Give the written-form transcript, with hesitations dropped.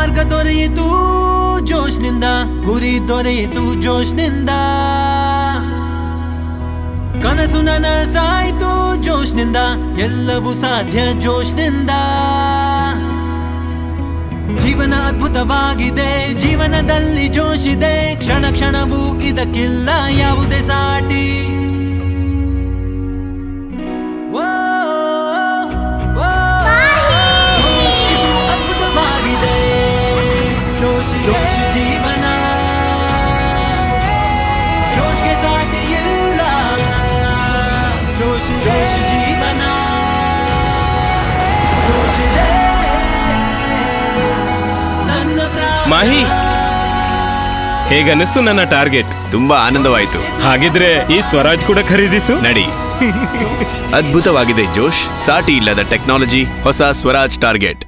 ಮಾರ್ಗ ದೊರೆಯಿತು ಜೋಶ್ನಿಂದ, ಗುರಿ ದೊರೆಯಿತು ಜೋಶ್ನಿಂದ, ಕನಸು ನನಸಾಯ್ತು ಜೋಶ್ನಿಂದ, ಎಲ್ಲವೂ ಸಾಧ್ಯ ಜೋಶ್ನಿಂದ. ಜೀವನ ಅದ್ಭುತವಾಗಿದೆ, ಜೀವನದಲ್ಲಿ ಜೋಶಿದೆ, ಕ್ಷಣ ಕ್ಷಣವೂ ಇದಕ್ಕಿಲ್ಲ ಯಾವುದೇ ಸಾಟಿ. ಅದ್ಭುತವಾಗಿದೆ ಜೋಶಿ ಜೋಶಿ ಜೀವನ, ಜೋಶ್ಗೆ ಸಾಟಿ ಇಲ್ಲ, ಜೋಶಿ ಜೋಶಿ ಜೀವನ, ಜೋಶಿದೆ ನನ್ನ ಪ್ರಾಣ. ಮಾಹಿ, ಹೇಗನ್ನಿಸ್ತು ನನ್ನ ಟಾರ್ಗೆಟ್? ತುಂಬಾ ಆನಂದವಾಯ್ತು. ಹಾಗಿದ್ರೆ ಈ ಸ್ವರಾಜ್ ಕೂಡ ಖರೀದಿಸು. ನಡಿ. ಅದ್ಭುತವಾಗಿದೆ ಜೋಶ್, ಸಾಟಿ ಇಲ್ಲದ ಟೆಕ್ನಾಲಜಿ, ಹೊಸ ಸ್ವರಾಜ್ ಟಾರ್ಗೆಟ್.